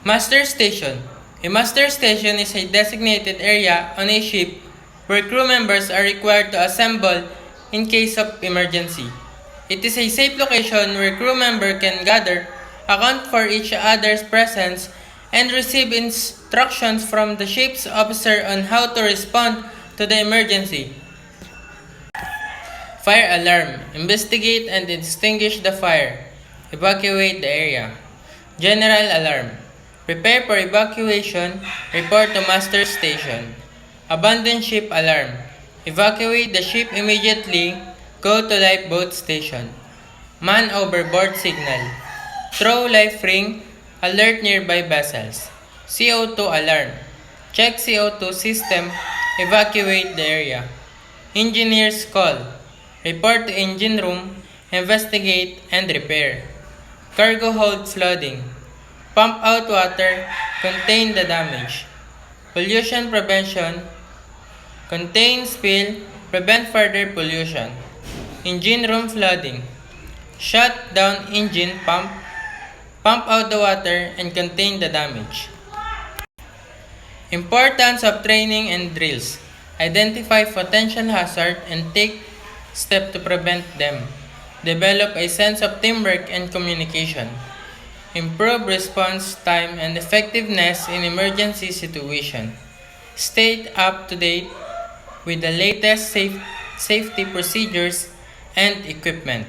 Master Station. A master station is a designated area on a ship where crew members are required to assemble in case of emergency. It is a safe location where crew members can gather, account for each other's presence, and receive instructions from the ship's officer on how to respond to the emergency. Fire alarm. Investigate and extinguish the fire. Evacuate the area. General alarm. Prepare for evacuation. Report to master station. Abandon ship alarm. Evacuate the ship immediately. Go to lifeboat station. Man overboard signal. Throw life ring. Alert nearby vessels. CO2 alarm. Check CO2 system. Evacuate the area. Engineer's call. Report to engine room. Investigate and repair. Cargo hold flooding. Pump out water. Contain the damage. Pollution prevention. Contain spill. Prevent further pollution. Engine room flooding. Shut down engine pump. Pump out the water and contain the damage. Importance of training and drills. Identify potential hazard and take steps to prevent them. Develop a sense of teamwork and communication. Improve response time and effectiveness in emergency situations. Stay up to date with the latest safety procedures and equipment.